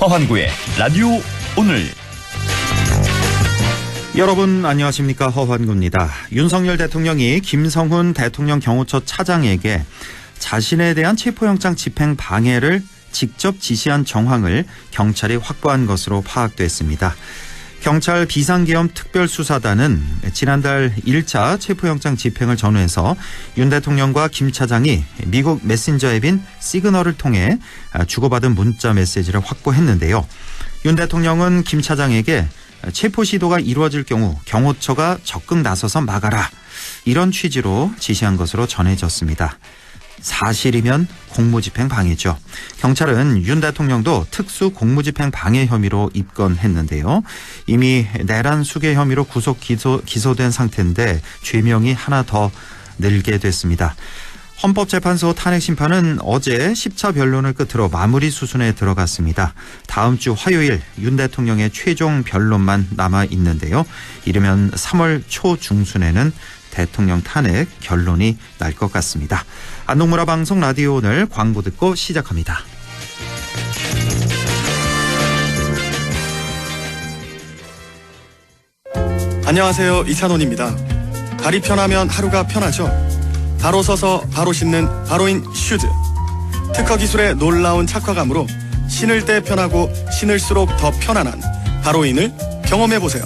허환구의 라디오 오늘. 여러분 안녕하십니까, 허환구입니다. 윤석열 대통령이 김성훈 대통령 경호처 차장에게 자신에 대한 체포영장 집행 방해를 직접 지시한 정황을 경찰이 확보한 것으로 파악됐습니다. 경찰 비상계엄 특별수사단은 지난달 1차 체포영장 집행을 전후해서 윤 대통령과 김 차장이 미국 메신저 앱인 시그널을 통해 주고받은 문자 메시지를 확보했는데요. 윤 대통령은 김 차장에게 체포 시도가 이루어질 경우 경호처가 적극 나서서 막아라, 이런 취지로 지시한 것으로 전해졌습니다. 사실이면 공무집행 방해죠. 경찰은 윤 대통령도 특수 공무집행 방해 혐의로 입건했는데요. 이미 내란 수괴 혐의로 구속 기소된 상태인데 죄명이 하나 더 늘게 됐습니다. 헌법재판소 탄핵심판은 어제 10차 변론을 끝으로 마무리 수순에 들어갔습니다. 다음 주 화요일 윤 대통령의 최종 변론만 남아 있는데요. 이르면 3월 초중순에는 대통령 탄핵 결론이 날 것 같습니다. 안동문화 방송 라디오 오늘 광고 듣고 시작합니다. 안녕하세요, 이찬원입니다. 발이 편하면 하루가 편하죠. 바로 서서 바로 신는 바로인 슈즈. 특허 기술의 놀라운 착화감으로 신을 때 편하고 신을수록 더 편안한 바로인을 경험해보세요.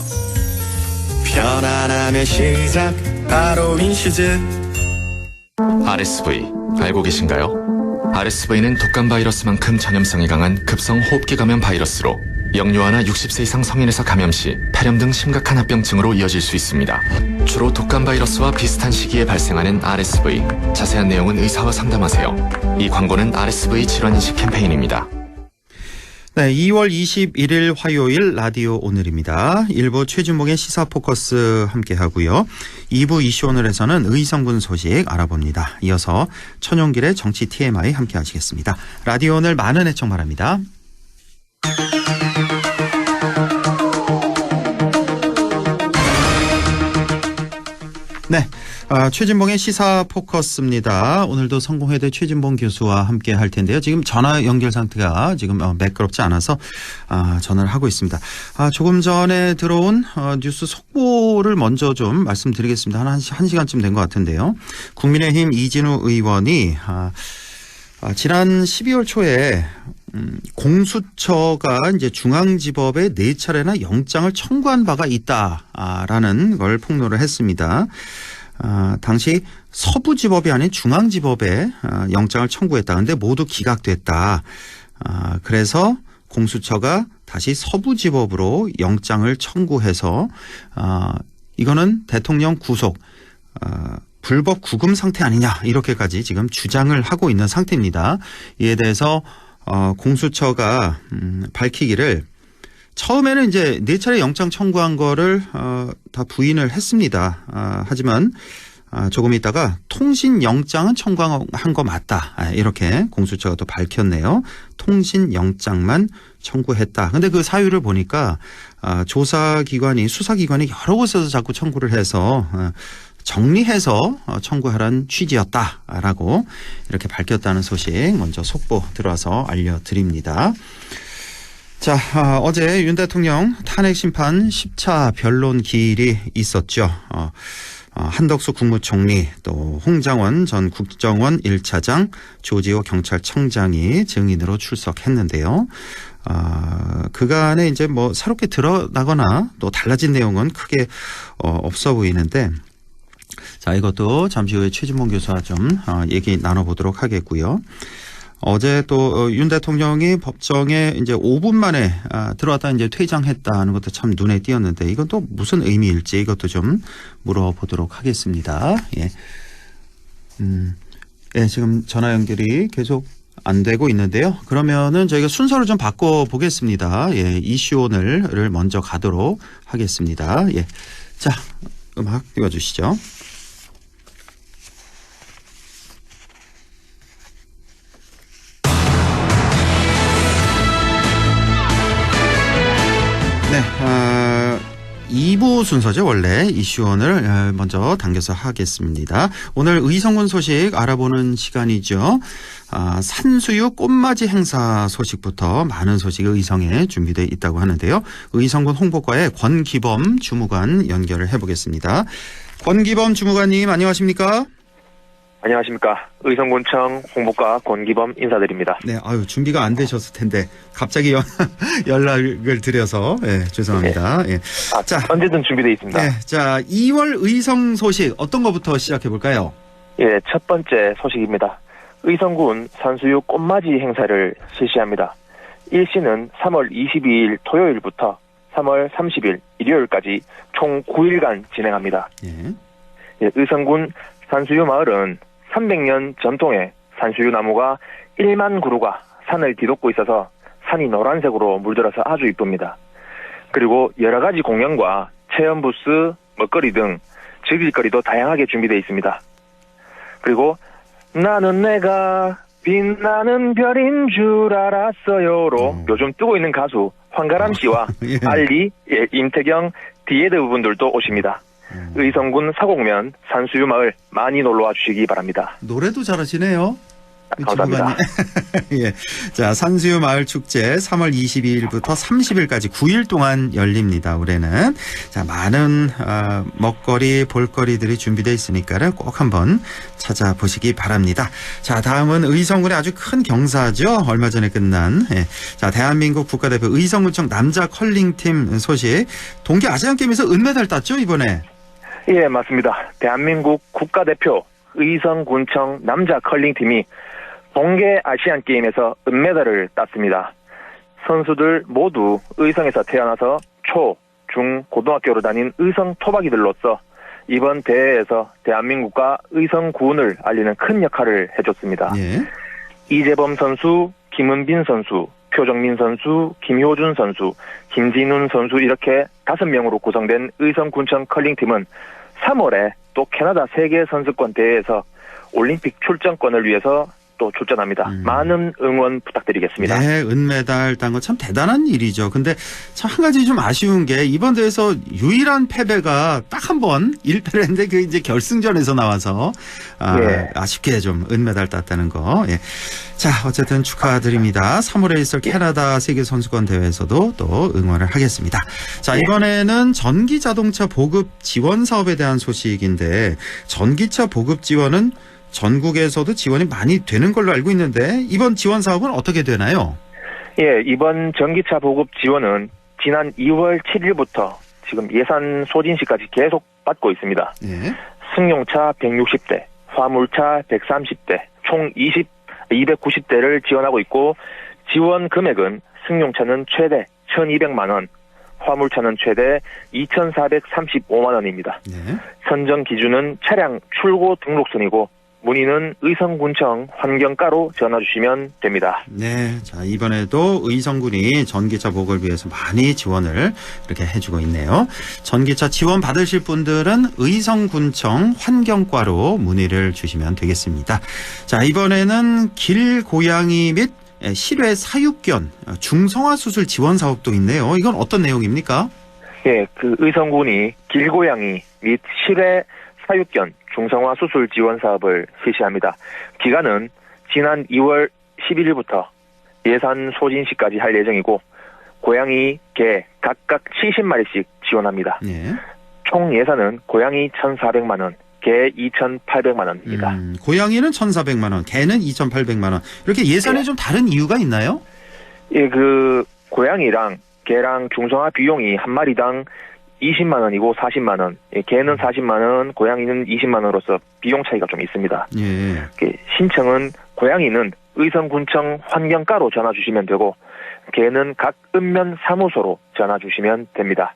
편안함의 시작, 바로인 슈즈. RSV 알고 계신가요? RSV는 독감 바이러스만큼 전염성이 강한 급성 호흡기 감염 바이러스로 영유아나 60세 이상 성인에서 감염 시 폐렴 등 심각한 합병증으로 이어질 수 있습니다. 주로 독감 바이러스와 비슷한 시기에 발생하는 RSV, 자세한 내용은 의사와 상담하세요. 이 광고는 RSV 질환인식 캠페인입니다. 네, 2월 21일 화요일 라디오 오늘입니다. 1부 최진봉의 시사 포커스 함께하고요. 2부 이슈 오늘에서는 의성군 소식 알아봅니다. 이어서 천용길의 정치 TMI 함께하시겠습니다. 라디오 오늘 많은 애청 바랍니다. 네, 최진봉의 시사 포커스입니다. 오늘도 성공회대 최진봉 교수와 함께 할 텐데요. 지금 전화 연결 상태가 지금 매끄럽지 않아서 전화를 하고 있습니다. 조금 전에 들어온 뉴스 속보를 먼저 좀 말씀드리겠습니다. 한 시간쯤 된 것 같은데요. 국민의힘 이진우 의원이 지난 12월 초에 공수처가 이제 중앙지법에 4차례나 영장을 청구한 바가 있다라는 걸 폭로를 했습니다. 당시 서부지법이 아닌 중앙지법에 영장을 청구했다. 근데 모두 기각됐다. 그래서 공수처가 다시 서부지법으로 영장을 청구해서 이거는 대통령 구속 불법 구금 상태 아니냐, 이렇게까지 지금 주장을 하고 있는 상태입니다. 이에 대해서 공수처가 밝히기를 처음에는 이제 4차례 영장 청구한 거를 다 부인을 했습니다. 하지만 조금 있다가 통신 영장은 청구한 거 맞다, 이렇게 공수처가 또 밝혔네요. 통신 영장만 청구했다. 근데 그 사유를 보니까 조사기관이, 수사기관이 여러 곳에서 자꾸 청구를 해서 정리해서 청구하라는 취지였다라고 이렇게 밝혔다는 소식 먼저 속보 들어와서 알려드립니다. 자, 어제 윤 대통령 탄핵 심판 10차 변론 기일이 있었죠. 한덕수 국무총리, 또 홍장원 전 국정원 1차장, 조지호 경찰청장이 증인으로 출석했는데요. 그간에 이제 뭐 새롭게 드러나거나 또 달라진 내용은 크게 없어 보이는데, 자, 이것도 잠시 후에 최진봉 교수와 좀 얘기 나눠보도록 하겠고요. 어제 또 윤 대통령이 법정에 이제 5분 만에 들어왔다 이제 퇴장했다는 것도 참 눈에 띄었는데, 이건 또 무슨 의미일지 이것도 좀 물어보도록 하겠습니다. 예. 예, 지금 전화 연결이 계속 안 되고 있는데요. 그러면은 저희가 순서를 좀 바꿔 보겠습니다. 예, 이슈 오늘을 먼저 가도록 하겠습니다. 예. 자, 음악 띄워주시죠. 네, 2부 순서죠. 원래 이슈원을 먼저 당겨서 하겠습니다. 오늘 의성군 소식 알아보는 시간이죠. 산수유 꽃맞이 행사 소식부터 많은 소식이 의성에 준비되어 있다고 하는데요. 의성군 홍보과의 권기범 주무관 연결을 해보겠습니다. 권기범 주무관님 안녕하십니까? 안녕하십니까. 의성군청 홍보과 권기범 인사드립니다. 네, 준비가 안 되셨을 텐데 갑자기 연락을 드려서 죄송합니다. 네. 자, 언제든 준비되어 있습니다. 네, 자, 2월 의성 소식 어떤 것부터 시작해 볼까요? 예, 첫 번째 소식입니다. 의성군 산수유 꽃맞이 행사를 실시합니다. 일시는 3월 22일 토요일부터 3월 30일 일요일까지 총 9일간 진행합니다. 예, 의성군 산수유 마을은 300년 전통의 산수유 나무가 1만 그루가 산을 뒤덮고 있어서 산이 노란색으로 물들어서 아주 이쁩니다. 그리고 여러 가지 공연과 체험 부스, 먹거리 등 즐길 거리도 다양하게 준비되어 있습니다. 그리고 나는 내가 빛나는 별인 줄 알았어요로 요즘 뜨고 있는 가수 황가람 씨와 예. 알리, 임태경, 디에드 부분들도 오십니다. 의성군 사곡면 산수유 마을 많이 놀러와 주시기 바랍니다. 노래도 잘하시네요. 감사합니다. 예. 자, 산수유 마을 축제 3월 22일부터 30일까지 9일 동안 열립니다. 올해는. 자, 많은 먹거리, 볼거리들이 준비되어 있으니까는 꼭 한번 찾아보시기 바랍니다. 자, 다음은 의성군의 아주 큰 경사죠. 얼마 전에 끝난. 자, 대한민국 국가대표 의성군청 남자 컬링팀 소식. 동계 아시안게임에서 은메달 땄죠, 이번에? 예, 맞습니다. 대한민국 국가대표 의성군청 남자 컬링팀이 동계 아시안게임에서 은메달을 땄습니다. 선수들 모두 의성에서 태어나서 초, 중, 고등학교로 다닌 의성 토박이들로서 이번 대회에서 대한민국과 의성군을 알리는 큰 역할을 해줬습니다. 예. 이재범 선수, 김은빈 선수, 표정민 선수, 김효준 선수, 김진훈 선수 이렇게 5명으로 구성된 의성군청 컬링팀은 3월에 또 캐나다 세계선수권 대회에서 올림픽 출전권을 위해서 또 출전합니다. 많은 응원 부탁드리겠습니다. 네, 은메달 딴 거 참 대단한 일이죠. 근데 참 한 가지 좀 아쉬운 게 이번 대회에서 유일한 패배가 딱 한 번 1패를 했는데 그 이제 결승전에서 나와서 예. 아쉽게 좀 은메달 땄다는 거. 예. 자, 어쨌든 축하드립니다. 3월에 있을 캐나다 세계선수권 대회에서도 또 응원을 하겠습니다. 자, 이번에는 전기 자동차 보급 지원 사업에 대한 소식인데 전기차 보급 지원은 전국에서도 지원이 많이 되는 걸로 알고 있는데 이번 지원 사업은 어떻게 되나요? 예, 이번 전기차 보급 지원은 지난 2월 7일부터 지금 예산 소진 시까지 계속 받고 있습니다. 예. 승용차 160대, 화물차 130대, 총 290대를 지원하고 있고 지원 금액은 승용차는 최대 1,200만 원, 화물차는 최대 2,435만 원입니다. 네. 선정 기준은 차량 출고 등록선이고 문의는 의성군청 환경과로 전화 주시면 됩니다. 네. 자, 이번에도 의성군이 전기차 보급을 위해서 많이 지원을 이렇게 해주고 있네요. 전기차 지원 받으실 분들은 의성군청 환경과로 문의를 주시면 되겠습니다. 자, 이번에는 길고양이 및 실외 사육견 중성화 수술 지원 사업도 있네요. 이건 어떤 내용입니까? 예, 그 의성군이 길고양이 및 실외 사육견 중성화 수술 지원 사업을 실시합니다. 기간은 지난 2월 11일부터 예산 소진 시까지 할 예정이고 고양이, 개 각각 70마리씩 지원합니다. 네. 총 예산은 고양이 1,400만 원, 개 2,800만 원입니다. 고양이는 1,400만 원, 개는 2,800만 원. 이렇게 예산이 네. 좀 다른 이유가 있나요? 예, 그 고양이랑 개랑 중성화 비용이 한 마리당 20만 원이고 40만 원. 예, 개는 40만 원, 고양이는 20만 원으로서 비용 차이가 좀 있습니다. 예. 신청은 고양이는 의성군청 환경과로 전화 주시면 되고 개는 각 읍면 사무소로 전화 주시면 됩니다.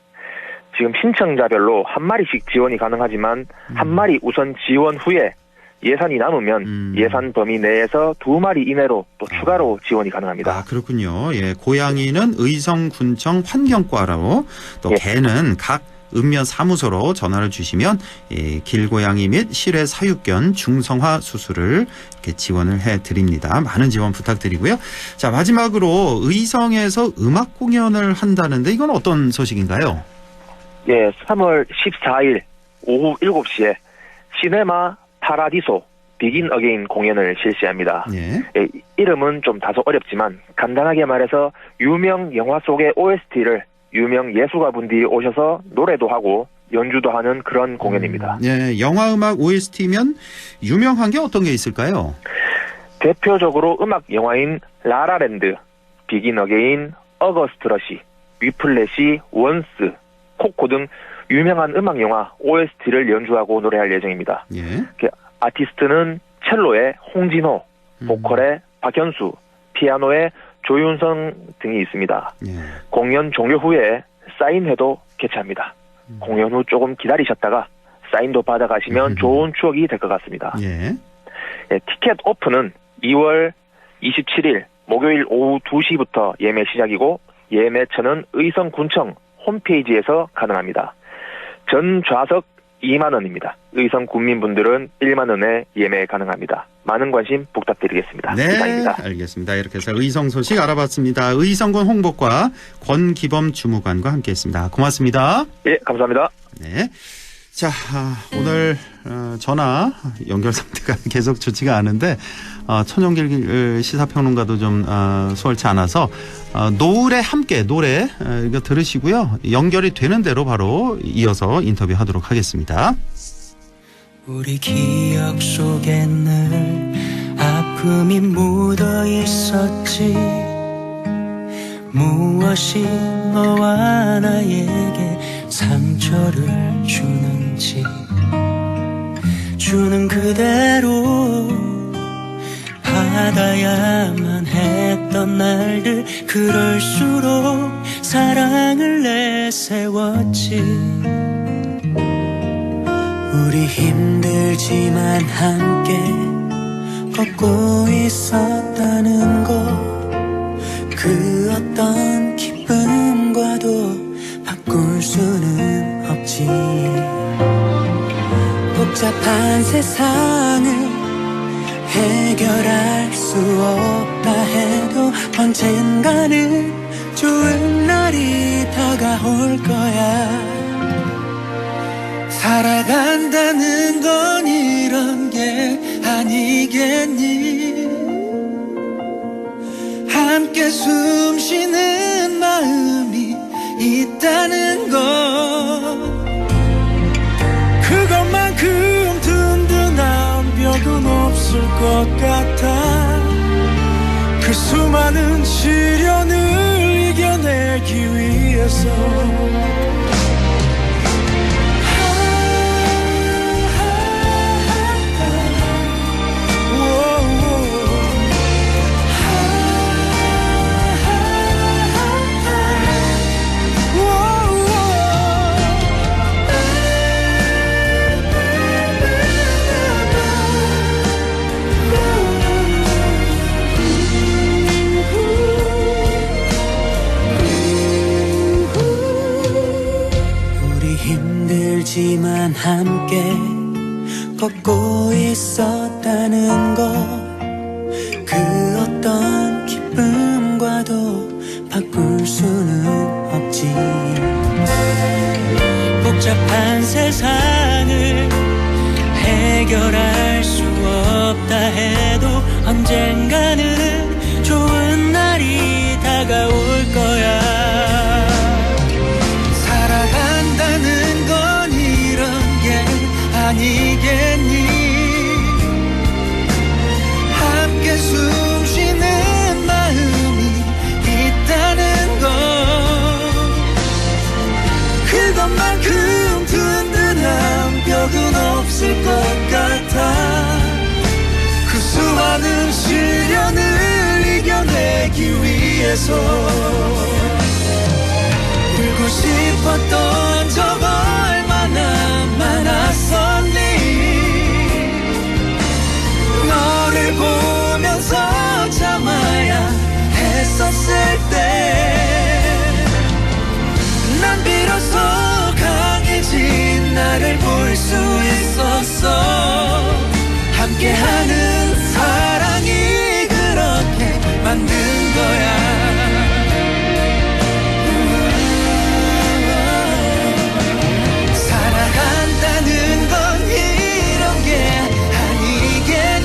지금 신청자별로 한 마리씩 지원이 가능하지만 한 마리 우선 지원 후에 예산이 남으면 예산 범위 내에서 2마리 이내로 또 추가로 지원이 가능합니다. 아, 그렇군요. 예, 고양이는 의성군청 환경과로 또 예. 개는 각 읍면 사무소로 전화를 주시면 길고양이 및 실외 사육견 중성화 수술을 이렇게 지원을 해드립니다. 많은 지원 부탁드리고요. 자, 마지막으로 의성에서 음악 공연을 한다는데 이건 어떤 소식인가요? 예, 3월 14일 오후 7시에 시네마 파라디소 비긴 어게인 공연을 실시합니다. 예. 예, 이름은 좀 다소 어렵지만 간단하게 말해서 유명 영화 속의 OST를 유명 예술가분들이 오셔서 노래도 하고 연주도 하는 그런 공연입니다. 예, 영화 음악 OST면 유명한 게 어떤 게 있을까요? 대표적으로 음악 영화인 라라랜드, 비긴 어게인, 어거스트 러시, 위플래시, 원스, 코코 등 유명한 음악 영화 OST를 연주하고 노래할 예정입니다. 예. 아티스트는 첼로의 홍진호, 보컬의 박현수, 피아노의 조윤성 등이 있습니다. 예. 공연 종료 후에 사인회도 개최합니다. 공연 후 조금 기다리셨다가 사인도 받아가시면 좋은 추억이 될 것 같습니다. 예. 예, 티켓 오픈은 2월 27일 목요일 오후 2시부터 예매 시작이고 예매처는 의성군청 홈페이지에서 가능합니다. 전 좌석 2만 원입니다. 의성 군민분들은 1만 원에 예매 가능합니다. 많은 관심 부탁드리겠습니다. 네, 이상입니다. 알겠습니다. 이렇게 해서 의성 소식 알아봤습니다. 의성군 홍보과 권기범 주무관과 함께했습니다. 고맙습니다. 예, 감사합니다. 네. 자, 오늘 전화 연결 상태가 계속 좋지가 않은데 천용길 시사평론가도 좀 수월치 않아서 노을에 함께 노래 이거 들으시고요. 연결이 되는 대로 바로 이어서 인터뷰하도록 하겠습니다. 우리 기억 속에 늘 아픔이 묻어 있었지. 무엇이 너와 나에게 상처를 주는지 주는 그대로 받아야만 했던 날들 그럴수록 사랑을 내세웠지. 우리 힘들지만 함께 걷고 있었다는 것 그 어떤 기쁨과도 바꿀 수는 없지. 복잡한 세상을 해결할 수 없다 해도 언젠가는 좋은 날이 다가올 거야. 살아간다는 건 이런 게 아니겠니. 함께 숨 쉬는 마음이 있다는 것 그것만큼 든든한 벽은 없을 것 같아. 그 수많은 시련을 이겨내기 위해서 힘들지만 함께 걷고 있었다는 것 그 어떤 기쁨과도 바꿀 수는 없지. 복잡한 세상을 해결할 수 없다 해도 언젠가는 좋은 날이 다가올 거야. 살아간다는 건 이런 게 아니겠니. 함께 숨 쉬는 마음이 있다는 것 그것만큼 든든한 벽은 없을 것 같아. 그 수많은 시련을 이겨내기 위해서 울고 싶었던 적 얼마나 많았었니. 너를 보면서 참아야 했었을 때 난 비로소 강해진 나를 볼 수 있었어. 함께하는 사랑이 그렇게 만든 거야. 살아간다는 건 이런 게 아니겠니.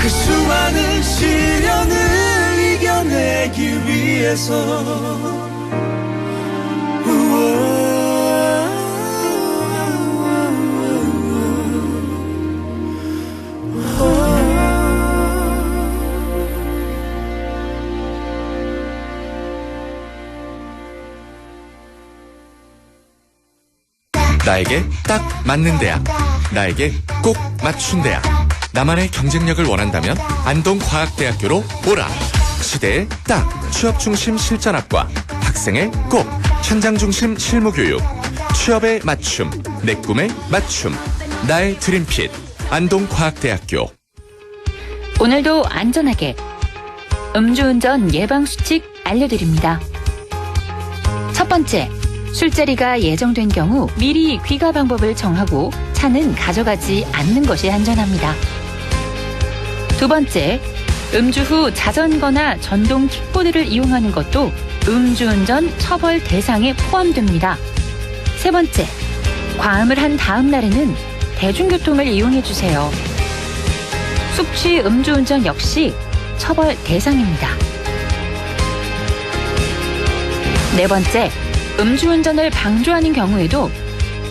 그 수많은 시련을 이겨내기 위해서 나에게 딱 맞는 대학, 나에게 꼭 맞춘 대학. 나만의 경쟁력을 원한다면 안동과학대학교로 오라. 시대의 딱 취업중심 실전학과, 학생의 꼭 현장중심 실무교육, 취업의 맞춤, 내 꿈의 맞춤, 나의 드림핏 안동과학대학교. 오늘도 안전하게 음주운전 예방수칙 알려드립니다. 첫 번째, 술자리가 예정된 경우 미리 귀가 방법을 정하고 차는 가져가지 않는 것이 안전합니다. 두 번째, 음주 후 자전거나 전동 킥보드를 이용하는 것도 음주운전 처벌 대상에 포함됩니다. 세 번째, 과음을 한 다음 날에는 대중교통을 이용해주세요. 숙취 음주운전 역시 처벌 대상입니다. 네 번째, 음주운전을 방조하는 경우에도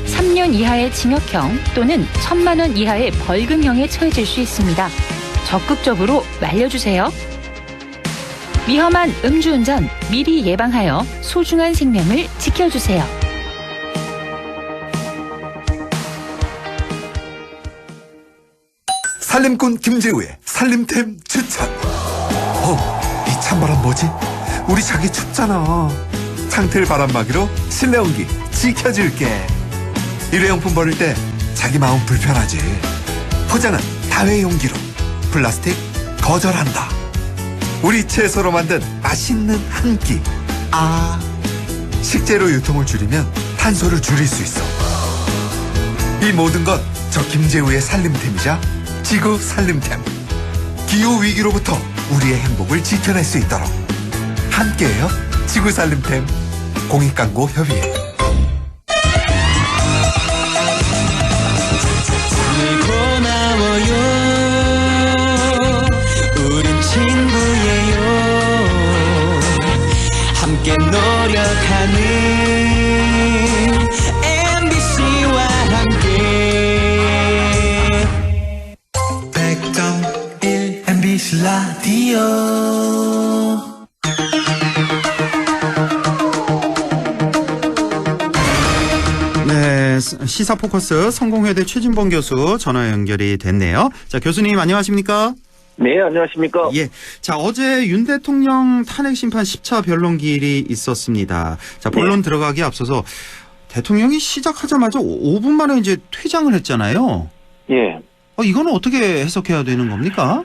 3년 이하의 징역형 또는 1,000만 원 이하의 벌금형에 처해질 수 있습니다. 적극적으로 말려주세요. 위험한 음주운전 미리 예방하여 소중한 생명을 지켜주세요. 살림꾼 김재우의 살림템 추천. 이 찬바람 뭐지? 우리 자기 춥잖아. 창틀 바람막이로 실내 온기 지켜줄게. 일회용품 버릴 때 자기 마음 불편하지. 포장은 다회용기로. 플라스틱 거절한다. 우리 채소로 만든 맛있는 한 끼. 식재료 유통을 줄이면 탄소를 줄일 수 있어. 이 모든 것 저 김재우의 살림템이자 지구 살림템. 기후 위기로부터 우리의 행복을 지켜낼 수 있도록 함께해요. 지구 살림템. 공익광고 협의회. 고마워요. 우린 친구예요. 함께 노력하는 MBC와 함께 100.1 MBC 라디오. 네, 시사 포커스 성공회대 최진봉 교수 전화 연결이 됐네요. 자, 교수님 안녕하십니까? 네, 안녕하십니까? 예. 자, 어제 윤 대통령 탄핵 심판 10차 변론기일이 있었습니다. 자, 본론 들어가기 앞서서 대통령이 시작하자마자 5분 만에 이제 퇴장을 했잖아요. 예. 이거는 어떻게 해석해야 되는 겁니까?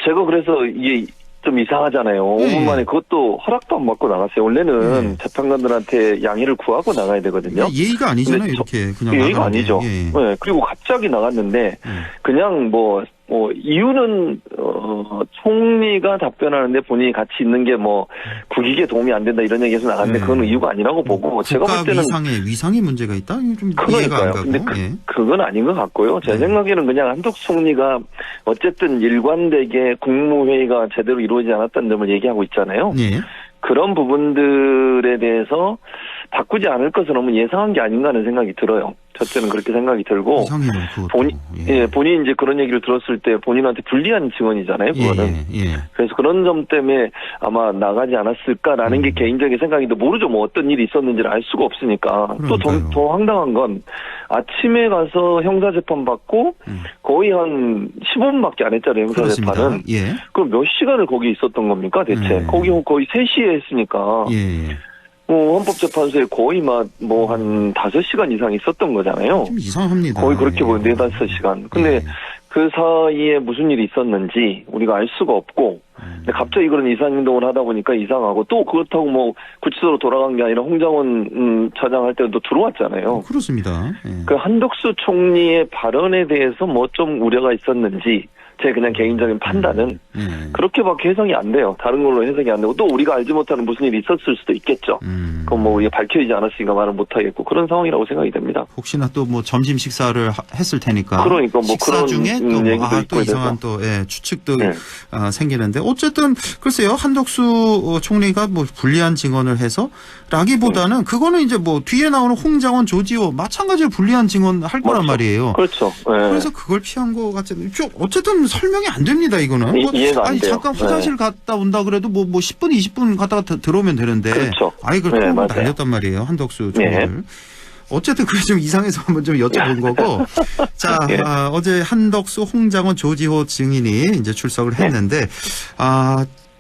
제가 그래서 이게 좀 이상하잖아요. 5분 만에 그것도 허락도 안 받고 나갔어요. 원래는 재판관들한테 양해를 구하고 나가야 되거든요. 예의가 아니잖아요. 이렇게 그냥 예의가 아니죠. 네, 그리고 갑자기 나갔는데 그냥 이유는 총리가 답변하는데 본인이 같이 있는 게 국익에 도움이 안 된다 이런 얘기해서 나갔는데 그건 이유가 아니라고 보고 제가 볼 때는 위상의 문제가 있다. 이거 좀 이해가 안 가고. 근데 그건 아닌 것 같고요. 제 생각에는 그냥 한덕수 총리가 어쨌든 일관되게 국무회의가 제대로 이루어지지 않았다는 점을 얘기하고 있잖아요. 네. 그런 부분들에 대해서 바꾸지 않을 것은 너무 예상한 게 아닌가 하는 생각이 들어요. 저때는 그렇게 생각이 들고 본인이 이제 그런 얘기를 들었을 때 본인한테 불리한 증언이잖아요. 그거는. 그래서 그런 점 때문에 아마 나가지 않았을까라는 게 개인적인 생각인데 모르죠. 어떤 일이 있었는지를 알 수가 없으니까. 또 더 황당한 건 아침에 가서 형사재판 받고 거의 한 15분밖에 안 했잖아요. 형사재판은. 그럼 몇 시간을 거기 있었던 겁니까 대체? 거기 거의 3시에 했으니까. 헌법재판소에 거의 한 5시간 이상 있었던 거잖아요. 좀 이상합니다. 거의 그렇게 보면 4-5시간. 근데 그 사이에 무슨 일이 있었는지 우리가 알 수가 없고, 근데 갑자기 그런 이상행동을 하다 보니까 이상하고, 또 그렇다고 구치소로 돌아간 게 아니라 홍장원 차장 할 때도 들어왔잖아요. 그렇습니다. 그 한덕수 총리의 발언에 대해서 좀 우려가 있었는지, 제 그냥 개인적인 판단은 그렇게밖에 해석이 안 돼요. 다른 걸로 해석이 안 되고 또 우리가 알지 못하는 무슨 일이 있었을 수도 있겠죠. 그건 뭐 밝혀지지 않았으니까 말을 못하겠고 그런 상황이라고 생각이 됩니다. 혹시나 또 뭐 점심 식사를 했을 테니까 그러니까 뭐 식사 그런 중에 또 이상한 또 추측도 생기는데 어쨌든 글쎄요 한덕수 총리가 뭐 불리한 증언을 해서라기보다는 그거는 이제 뭐 뒤에 나오는 홍장원, 조지호 마찬가지로 불리한 증언 할 거란 말이에요. 그렇죠. 그래서 그걸 피한 거 같은데 어쨌든 설명이 안 됩니다 이거는. 이해가 안 돼요. 잠깐 화장실 갔다 온다 그래도 뭐 10분 20분 갔다가 들어오면 되는데. 그렇죠. 그걸 끌고 날렸단 말이에요 한덕수 총리를. 어쨌든 그게 좀 이상해서 한번 좀 여쭤본 거고. 자, 어제 한덕수, 홍장원, 조지호 증인이 이제 출석을 했는데,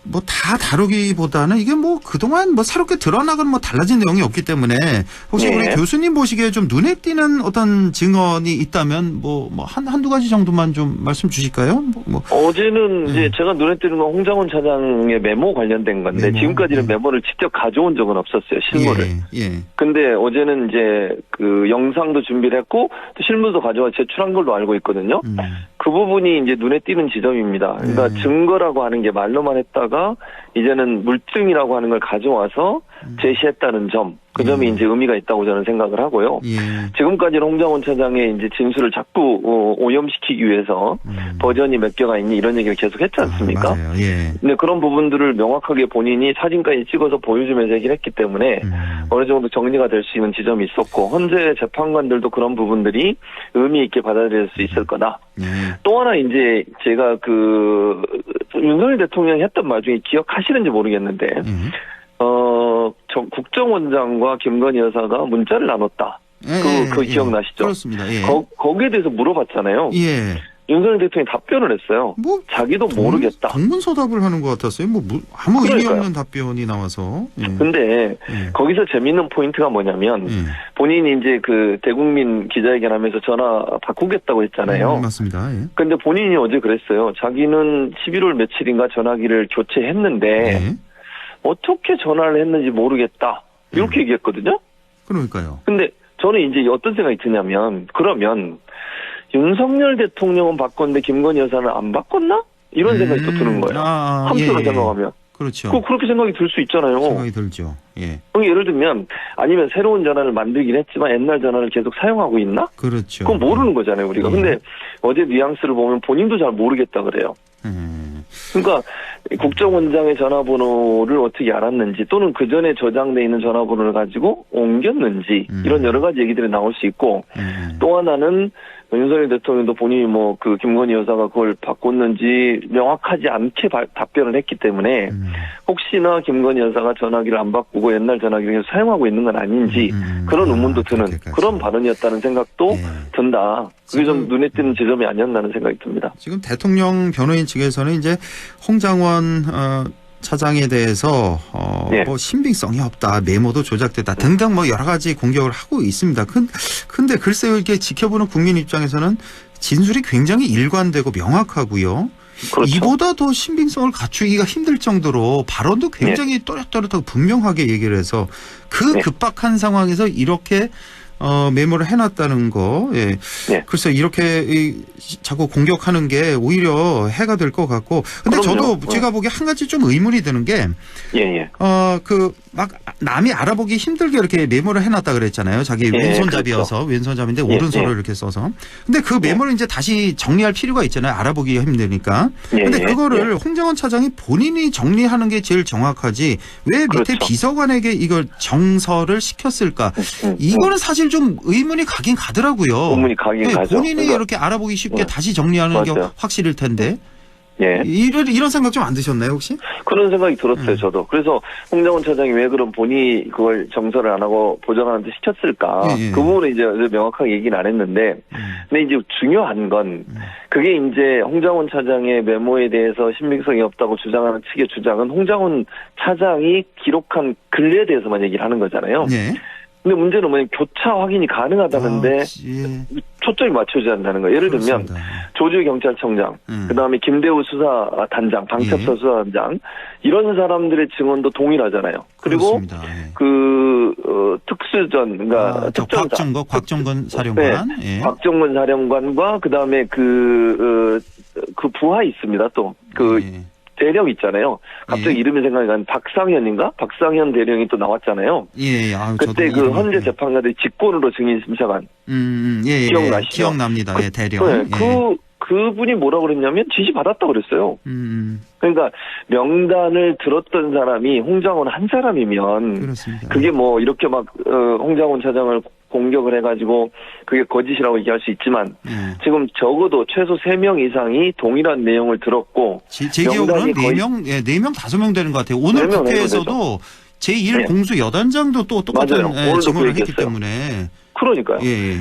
뭐 다 다루기보다는 이게 뭐 그동안 뭐 새롭게 드러나건 뭐 달라진 내용이 없기 때문에 혹시 우리 교수님 보시기에 좀 눈에 띄는 어떤 증언이 있다면 뭐 한두 가지 정도만 좀 말씀 주실까요? 어제는 이제 제가 눈에 띄는 건 홍장원 차장의 메모 관련된 건데 지금까지는 메모를 직접 가져온 적은 없었어요. 실물을. 근데 어제는 이제 그 영상도 준비를 했고 또 실물도 가져와 제출한 걸로 알고 있거든요. 그 부분이 이제 눈에 띄는 지점입니다. 그러니까 증거라고 하는 게 말로만 했다가 이제는 물증이라고 하는 걸 가져와서 제시했다는 점, 그 점이 이제 의미가 있다고 저는 생각을 하고요. 지금까지는 홍장원 차장의 이제 진술을 자꾸 오염시키기 위해서 버전이 몇 개가 있니 이런 얘기를 계속 했지 않습니까? 근데 그런 부분들을 명확하게 본인이 사진까지 찍어서 보여주면서 얘기를 했기 때문에 어느 정도 정리가 될 수 있는 지점이 있었고 현재 재판관들도 그런 부분들이 의미 있게 받아들일 수 있을 거다. 또 하나 이제 제가 그 윤석열 대통령이 했던 말 중에 기억하시는지 모르겠는데 국정원장과 김건희 여사가 문자를 나눴다. 그 기억나시죠? 그렇습니다. 거기에 대해서 물어봤잖아요. 윤석열 대통령이 답변을 했어요. 자기도 모르겠다. 동문서답을 하는 것 같았어요. 아무 의미 없는 답변이 나와서. 근데 거기서 재밌는 포인트가 뭐냐면 본인이 이제 그 대국민 기자회견하면서 전화 바꾸겠다고 했잖아요. 맞습니다. 근데 본인이 어제 그랬어요. 자기는 11월 며칠인가 전화기를 교체했는데 어떻게 전화를 했는지 모르겠다. 이렇게 얘기했거든요. 그러니까요. 근데 저는 이제 어떤 생각이 드냐면 그러면 윤석열 대통령은 바꿨는데 김건희 여사는 안 바꿨나? 이런 생각이 또 드는 거예요. 한편으로 생각하면. 그렇죠. 그렇게 생각이 들 수 있잖아요. 생각이 들죠. 예를 들면 아니면 새로운 전화를 만들긴 했지만 옛날 전화를 계속 사용하고 있나? 그렇죠. 그건 모르는 거잖아요, 우리가. 근데 어제 뉘앙스를 보면 본인도 잘 모르겠다 그래요. 그러니까 국정원장의 전화번호를 어떻게 알았는지 또는 그 전에 저장돼 있는 전화번호를 가지고 옮겼는지 이런 여러 가지 얘기들이 나올 수 있고 또 하나는 윤석열 대통령도 본인이 뭐 그 김건희 여사가 그걸 바꿨는지 명확하지 않게 답변을 했기 때문에 혹시나 김건희 여사가 전화기를 안 바꾸고 옛날 전화기를 계속 사용하고 있는 건 아닌지 그런 의문도 드는 그런 발언이었다는 생각도 든다. 그게 좀 눈에 띄는 지점이 아니었나는 생각이 듭니다. 지금 대통령 변호인 측에서는 이제 홍장원 차장에 대해서 뭐 신빙성이 없다, 메모도 조작됐다 등등 뭐 여러 가지 공격을 하고 있습니다. 근데 글쎄요, 이렇게 지켜보는 국민 입장에서는 진술이 굉장히 일관되고 명확하고요. 그렇죠. 이보다 더 신빙성을 갖추기가 힘들 정도로 발언도 굉장히 또렷또렷하고 분명하게 얘기를 해서 그 급박한 상황에서 이렇게 메모를 해놨다는 거. 글쎄 이렇게 자꾸 공격하는 게 오히려 해가 될 것 같고. 근데 저도 제가 보기에 한 가지 좀 의문이 드는 게, 막 남이 알아보기 힘들게 이렇게 메모를 해놨다 그랬잖아요. 자기 왼손잡이여서 그렇죠. 왼손잡인데 오른손을 이렇게 써서. 근데 그 메모를 이제 다시 정리할 필요가 있잖아요. 알아보기가 힘드니까. 근데 그거를 홍장원 차장이 본인이 정리하는 게 제일 정확하지 왜 밑에 비서관에게 이걸 정서를 시켰을까? 이거는 사실 좀 의문이 가긴 가더라고요. 의문이 가긴 가죠. 본인이 이렇게 알아보기 쉽게 다시 정리하는 게 확실일 텐데. 이런 생각 좀 안 드셨나요, 혹시? 그런 생각이 들었어요, 저도. 그래서 홍장원 차장이 왜 그럼 본인이 그걸 정서를 안 하고 보좌관한테 시켰을까? 그 부분은 이제 명확하게 얘기는 안 했는데, 근데 이제 중요한 건, 그게 이제 홍장원 차장의 메모에 대해서 신빙성이 없다고 주장하는 측의 주장은 홍장원 차장이 기록한 글에 대해서만 얘기를 하는 거잖아요. 근데 문제는 뭐냐면 교차 확인이 가능하다는데 초점이 맞춰지지 않는다는 거예요. 예를 들면 조지호 경찰청장, 그다음에 김대우 수사단장, 방첩사 수사단장 이런 사람들의 증언도 동일하잖아요. 그리고 특수전, 그러니까 특전사, 곽정근 사령관, 곽정근 사령관과 그다음에 그 부하 있습니다. 또 그 대령 있잖아요. 갑자기 이름이 생각이 나는 박상현인가? 박상현 대령이 또 나왔잖아요. 예. 그때 그 헌재 재판관들이 직권으로 증인 심사관. 기억나시죠? 기억납니다. 예, 대령. 그분이 뭐라고 그랬냐면 지시 받았다고 그랬어요. 그러니까 명단을 들었던 사람이 홍장원 한 사람이면 그렇습니다. 그게 뭐 이렇게 막 홍장원 차장을 공격을 해가지고 그게 거짓이라고 얘기할 수 있지만 지금 적어도 최소 3명 이상이 동일한 내용을 들었고 제 기억으로는 4명, 4명, 5명 되는 것 같아요. 오늘 국회에서도 제1 공수 여단장도 또 똑같은 증언을 했기 때문에. 그러니까요.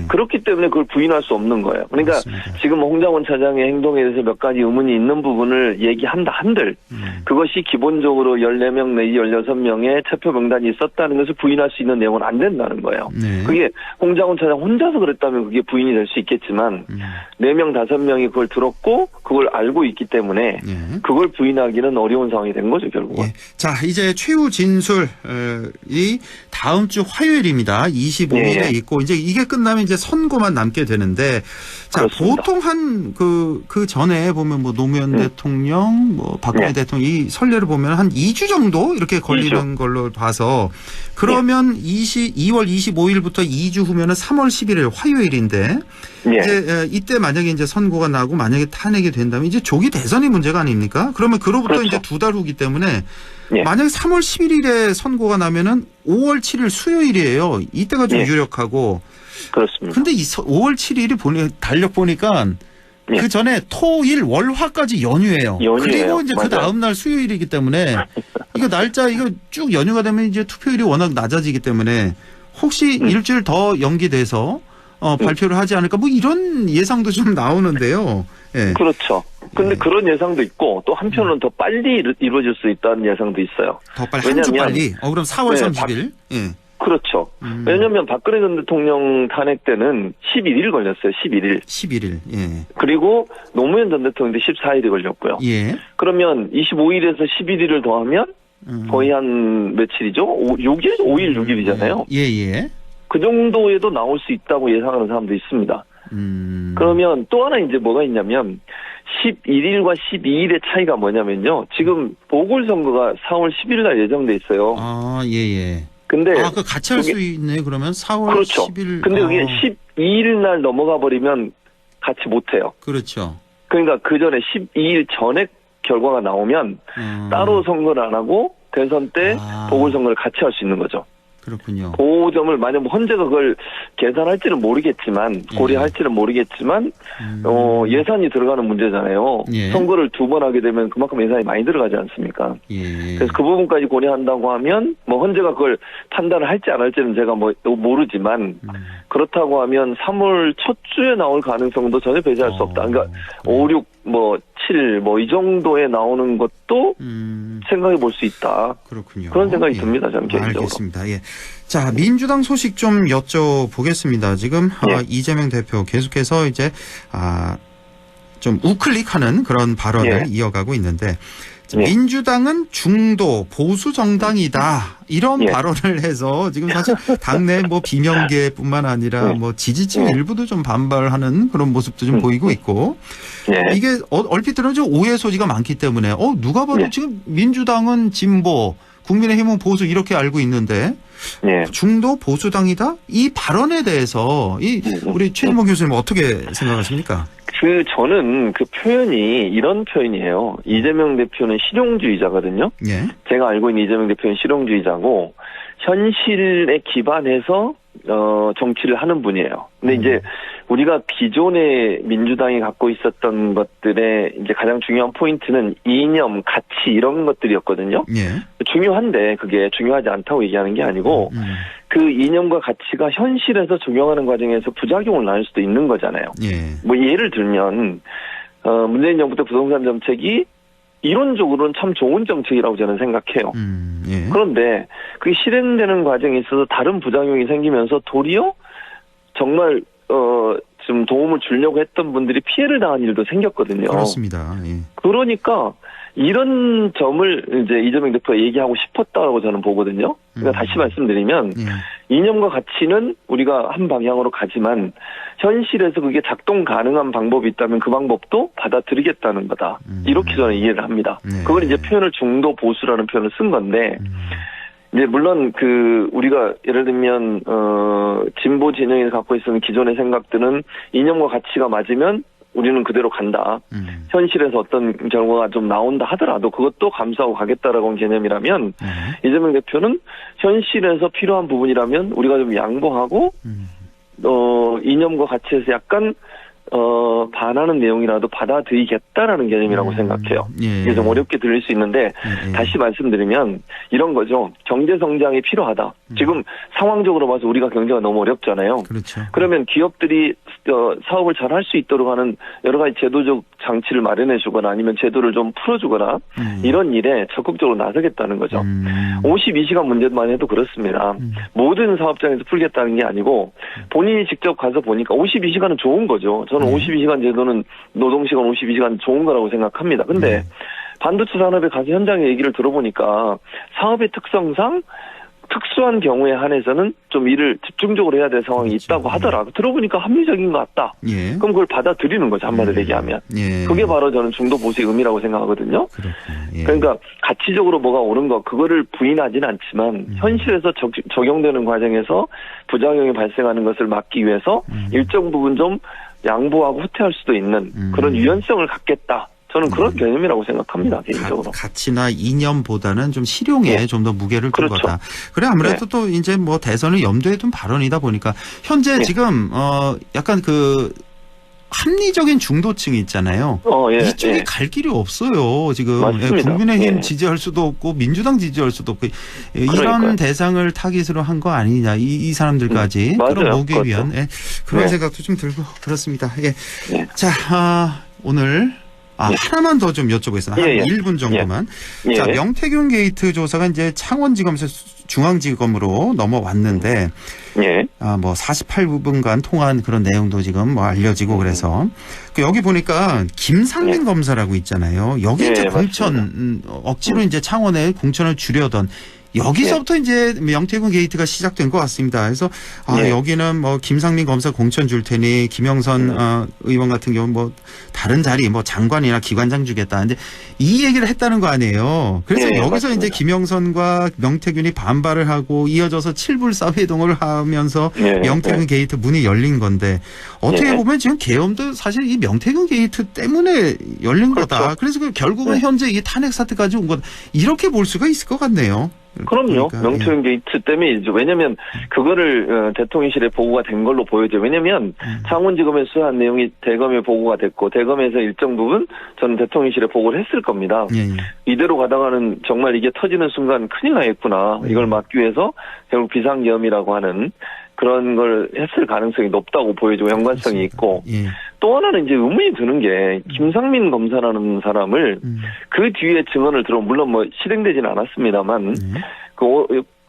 그렇기 때문에 그걸 부인할 수 없는 거예요. 그러니까 맞습니다. 지금 홍장원 차장의 행동에 대해서 몇 가지 의문이 있는 부분을 얘기한다 한들 그것이 기본적으로 14명 내지 16명의 체포 명단이 있었다는 것을 부인할 수 있는 내용은 안 된다는 거예요. 그게 홍장원 차장 혼자서 그랬다면 그게 부인이 될 수 있겠지만 4명, 5명이 그걸 들었고 그걸 알고 있기 때문에 그걸 부인하기는 어려운 상황이 된 거죠, 결국은. 자, 이제 최후 진술이 다음 주 화요일입니다. 25일에 있고 이제 이게 끝나면 이제 선고만 남게 되는데, 자, 그렇습니다. 보통 그 전에 보면 뭐 노무현 대통령, 뭐 박근혜 대통령 이 선례를 보면 한 2주 정도 이렇게 걸리는 2주. 걸로 봐서 그러면 2월 25일부터 2주 후면은 3월 11일 화요일인데 이제 이때 만약에 이제 선고가 나고 만약에 탄핵이 된다면 이제 조기 대선이 문제가 아닙니까? 그러면 그로부터 이제 2달 후기 때문에 만약에 3월 11일에 선고가 나면은 5월 7일 수요일이에요. 이때가 좀 유력하고. 그렇습니다. 근데 5월 7일이 달력 보니까 그 전에 토일 월화까지 연휴예요. 그리고 이제 그 다음 날 수요일이기 때문에 이거 날짜 이거 쭉 연휴가 되면 이제 투표율이 워낙 낮아지기 때문에 혹시 일주일 더 연기돼서 발표를 하지 않을까 뭐 이런 예상도 좀 나오는데요. 그렇죠. 근데 그런 예상도 있고 또 한편으로는 더 빨리 이루어질 수 있다는 예상도 있어요. 더 빨리 한 주 빨리. 그럼 4월 30일. 그렇죠. 왜냐하면 박근혜 전 대통령 탄핵 때는 11일 걸렸어요. 11일. 그리고 노무현 전 대통령도 14일이 걸렸고요. 그러면 25일에서 11일을 더하면 거의 한 며칠이죠? 6일? 5일, 6일이잖아요. 그 정도에도 나올 수 있다고 예상하는 사람도 있습니다. 그러면 또 하나 이제 뭐가 있냐면 11일과 12일의 차이가 뭐냐면요. 지금 보궐선거가 4월 10일 날 예정돼 있어요. 근데 그 같이 할 수 있네. 그러면 4월 그렇죠. 10일. 근데 그게 12일 날 넘어가 버리면 같이 못 해요. 그렇죠. 그러니까 그 전에 12일 전에 결과가 나오면 따로 선거를 안 하고 대선 때 보궐선거를 같이 할 수 있는 거죠. 그렇군요. 그 점을 만약 헌재가 그걸 계산할지는 모르겠지만 고려할지는 모르겠지만 예산이 들어가는 문제잖아요. 선거를 2번 하게 되면 그만큼 예산이 많이 들어가지 않습니까? 그래서 그 부분까지 고려한다고 하면 뭐 헌재가 그걸 판단을 할지 안 할지는 제가 뭐 모르지만 그렇다고 하면 3월 첫 주에 나올 가능성도 전혀 배제할 수 없다. 그러니까 5, 6, 7 이 정도에 나오는 것도 생각해 볼 수 있다. 그렇군요. 그런 생각이 듭니다. 저는 개인적으로. 알겠습니다. 자, 민주당 소식 좀 여쭤보겠습니다. 지금 이재명 대표 계속해서 이제 좀 우클릭하는 그런 발언을 이어가고 있는데 민주당은 중도 보수 정당이다 이런 발언을 해서 지금 사실 당내 뭐 비명계뿐만 아니라 뭐 지지층 일부도 좀 반발하는 그런 모습도 좀 보이고 있고 이게 얼핏 들으면 좀 오해 소지가 많기 때문에 누가 봐도 지금 민주당은 진보, 국민의힘은 보수 이렇게 알고 있는데 중도 보수당이다? 이 발언에 대해서 우리 최진봉 교수님 어떻게 생각하십니까? 저는 그 표현이 이런 표현이에요. 이재명 대표는 실용주의자거든요. 제가 알고 있는 이재명 대표는 실용주의자고 현실에 기반해서 정치를 하는 분이에요. 근데 이제 우리가 기존의 민주당이 갖고 있었던 것들의 이제 가장 중요한 포인트는 이념, 가치 이런 것들이었거든요. 중요한데 그게 중요하지 않다고 얘기하는 게 아니고 그 이념과 가치가 현실에서 적용하는 과정에서 부작용을 낳을 수도 있는 거잖아요. 뭐 예를 들면 문재인 정부 때 부동산 정책이 이론적으로는 참 좋은 정책이라고 저는 생각해요. 그런데 그게 실행되는 과정에 있어서 다른 부작용이 생기면서 도리어 정말 좀 도움을 주려고 했던 분들이 피해를 당한 일도 생겼거든요. 그렇습니다. 그러니까 이런 점을 이제 이재명 대표가 얘기하고 싶었다고 저는 보거든요. 그러니까 다시 말씀드리면 이념과 가치는 우리가 한 방향으로 가지만 현실에서 그게 작동 가능한 방법이 있다면 그 방법도 받아들이겠다는 거다. 이렇게 저는 이해를 합니다. 네. 그걸 이제 표현을 중도 보수라는 표현을 쓴 건데 이제 물론 우리가 예를 들면 진보 진영이 갖고 있는 기존의 생각들은 이념과 가치가 맞으면 우리는 그대로 간다. 현실에서 어떤 결과가 좀 나온다 하더라도 그것도 감수하고 가겠다라고 하는 개념이라면 이재명 대표는 현실에서 필요한 부분이라면 우리가 좀 양보하고 이념과 가치에서 약간 반하는 내용이라도 받아들이겠다라는 개념이라고 생각해요. 예. 이게 좀 어렵게 들릴 수 있는데 다시 말씀드리면 이런 거죠. 경제 성장이 필요하다. 지금 상황적으로 봐서 우리가 경제가 너무 어렵잖아요. 그렇죠. 그러면 기업들이 사업을 잘 할 수 있도록 하는 여러 가지 제도적 장치를 마련해 주거나 아니면 제도를 좀 풀어주거나 이런 일에 적극적으로 나서겠다는 거죠. 52시간 문제만 해도 그렇습니다. 모든 사업장에서 풀겠다는 게 아니고 본인이 직접 가서 보니까 52시간은 좋은 거죠. 저는 52시간 제도는 노동시간 52시간 좋은 거라고 생각합니다. 근데 반도체 산업에 가서 현장의 얘기를 들어보니까 사업의 특성상 특수한 경우에 한해서는 좀 일을 집중적으로 해야 될 상황이 있다고 하더라고. 들어보니까 합리적인 것 같다. 예. 그럼 그걸 받아들이는 거죠. 한마디로 얘기하면. 예. 그게 바로 저는 중도 보수의 의미라고 생각하거든요. 예. 그러니까 가치적으로 뭐가 옳은 거 그거를 부인하지는 않지만 현실에서 적용되는 과정에서 부작용이 발생하는 것을 막기 위해서 일정 부분 좀 양보하고 후퇴할 수도 있는 그런 유연성을 갖겠다. 저는 그런 개념이라고 생각합니다. 개인적으로. 가치나 이념보다는 좀 실용에 좀 더 무게를 둔 그렇죠. 거다. 그래 아무래도 또 이제 뭐 대선을 염두에 둔 발언이다 보니까 현재 지금 약간 합리적인 중도층이 있잖아요. 이쪽에 갈 길이 없어요. 지금 맞습니다. 국민의힘 지지할 수도 없고 민주당 지지할 수도 없고 이런 그러니까요. 대상을 타깃으로 한 거 아니냐 이 사람들까지 맞아요. 끌어모으기 그렇죠. 위한 그런 생각도 좀 들고 그렇습니다. 자 오늘 하나만 더 좀 여쭤보겠습니다. 한 1분 정도만. 자, 명태균 게이트 조사가 이제 창원지검에서 중앙지검으로 넘어왔는데, 뭐 48분간 통화한 그런 내용도 지금 뭐 알려지고 그래서 여기 보니까 김상민 검사라고 있잖아요. 여기 이제 공천 억지로 이제 창원에 공천을 주려던. 여기서부터 이제 명태균 게이트가 시작된 것 같습니다. 그래서 여기는 뭐 김상민 검사 공천 줄 테니 김영선 의원 같은 경우 뭐 다른 자리 뭐 장관이나 기관장 주겠다. 근데 이 얘기를 했다는 거 아니에요. 그래서 여기서 맞습니다. 이제 김영선과 명태균이 반발을 하고 이어져서 7불 사회동을 하면서 명태균 게이트 문이 열린 건데 어떻게 보면 지금 계엄도 사실 이 명태균 게이트 때문에 열린 거다. 그래서 결국은 현재 이 탄핵 사태까지 온 거다. 이렇게 볼 수가 있을 것 같네요. 그럼요. 명태균 게이트 때문이죠. 왜냐면 그거를 대통령실에 보고가 된 걸로 보여져요. 왜냐면 창원지검에 수사한 내용이 대검에 보고가 됐고 대검에서 일정 부분 저는 대통령실에 보고를 했을 겁니다. 이대로 가다가는 정말 이게 터지는 순간 큰일 나겠구나. 이걸 막기 위해서 결국 비상계엄이라고 하는 그런 걸 했을 가능성이 높다고 보여지고 연관성이 있고 또 하나는 이제 의문이 드는 게 김상민 검사라는 사람을 그 뒤에 증언을 들어 물론 뭐 실행되지는 않았습니다만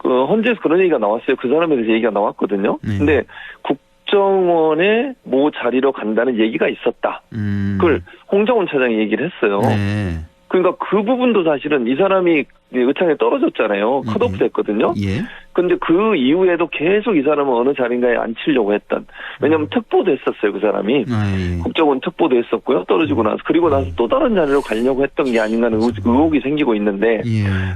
헌재에서 그런 얘기가 나왔어요. 그 사람에 대해서 얘기가 나왔거든요. 근데 국정원의 모 자리로 간다는 얘기가 있었다. 그걸 홍정훈 차장이 얘기를 했어요. 그러니까 그 부분도 사실은 이 사람이 의창에 떨어졌잖아요. 컷오프 됐거든요. 근데 그 이후에도 계속 이 사람은 어느 자리인가에 앉히려고 했던. 왜냐하면 특보도 했었어요. 그 사람이. 국정원 특보도 했었고요. 떨어지고 나서. 그리고 나서 또 다른 자리로 가려고 했던 게 아닌가 하는 의혹이 생기고 있는데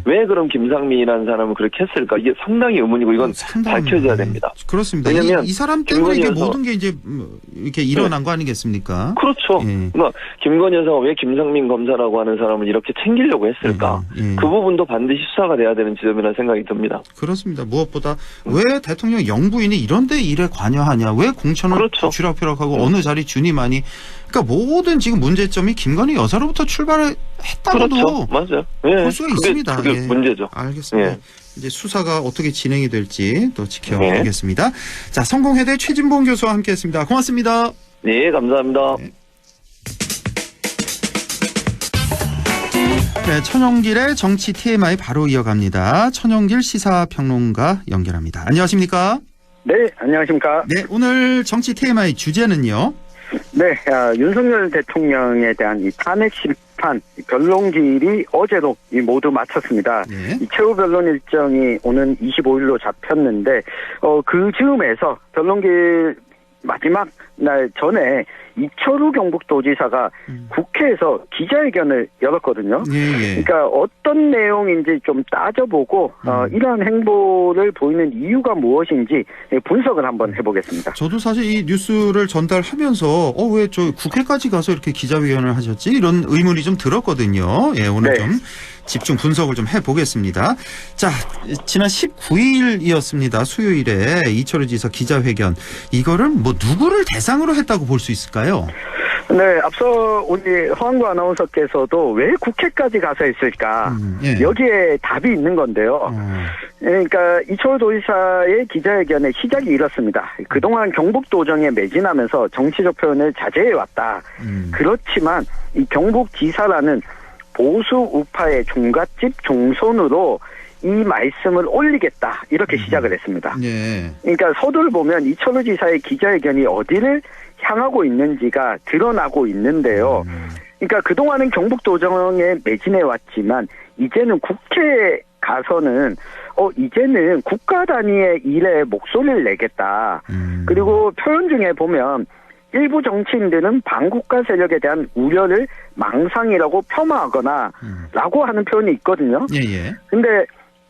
왜 그럼 김상민이라는 사람은 그렇게 했을까? 이게 상당히 의문이고 이건 밝혀져야 됩니다. 그렇습니다. 왜냐면 이 사람 때문에 이게 모든 게 이제 이렇게 일어난 거 아니겠습니까? 그렇죠. 그러니까 김건희 여사가 왜 김상민 검사라고 하는 사람을 이렇게 챙기려고 했을까? 그 부분도 반드시 수사가 돼야 되는 지점이라는 생각이 듭니다. 그렇습니다. 무엇보다 왜 대통령 영부인이 이런 데 일에 관여하냐. 왜 공천을 쥐락펴락하고 어느 자리 주니만이. 그러니까 모든 지금 문제점이 김건희 여사로부터 출발을 했다고도 맞아요. 볼 수가 있습니다. 그게 문제죠. 알겠습니다. 이제 수사가 어떻게 진행이 될지 또 지켜보겠습니다. 자, 성공회대 최진봉 교수와 함께했습니다. 고맙습니다. 네, 감사합니다. 네, 천영길의 정치 TMI 바로 이어갑니다. 천영길 시사평론가 연결합니다. 안녕하십니까? 네, 안녕하십니까? 네, 오늘 정치 TMI 주제는요? 네, 윤석열 대통령에 대한 이 탄핵 심판 재판 변론기일이 어제로 모두 마쳤습니다. 네. 이 최후 변론 일정이 오는 25일로 잡혔는데 그 즈음에서 변론기일 마지막 날 전에 이철우 경북도지사가 국회에서 기자회견을 열었거든요. 예. 그러니까 어떤 내용인지 좀 따져보고 이러한 행보를 보이는 이유가 무엇인지 분석을 한번 해보겠습니다. 저도 사실 이 뉴스를 전달하면서 왜 저 국회까지 가서 이렇게 기자회견을 하셨지? 이런 의문이 좀 들었거든요. 예, 오늘 네. 좀 집중 분석을 좀 해보겠습니다. 자, 지난 19일이었습니다. 수요일에 이철우 지사 기자회견. 이거를 뭐 누구를 대상으로 했다고 볼 수 있을까요? 네, 앞서 우리 허한구 아나운서께서도 왜 국회까지 가서 했을까? 예. 여기에 답이 있는 건데요. 그러니까 이철우 도지사의 기자회견의 시작이 이렇습니다. 그동안 경북도정에 매진하면서 정치적 표현을 자제해왔다. 그렇지만 이 경북지사라는 보수 우파의 종갓집 종손으로 이 말씀을 올리겠다. 이렇게 시작을 했습니다. 네. 그러니까 서두를 보면 이철우 지사의 기자회견이 어디를 향하고 있는지가 드러나고 있는데요. 그러니까 그동안은 경북도정에 매진해 왔지만 이제는 국회에 가서는 이제는 국가 단위의 일에 목소리를 내겠다. 그리고 표현 중에 보면 일부 정치인들은 반국가 세력에 대한 우려를 망상이라고 폄하하거나 라고 하는 표현이 있거든요. 예. 근데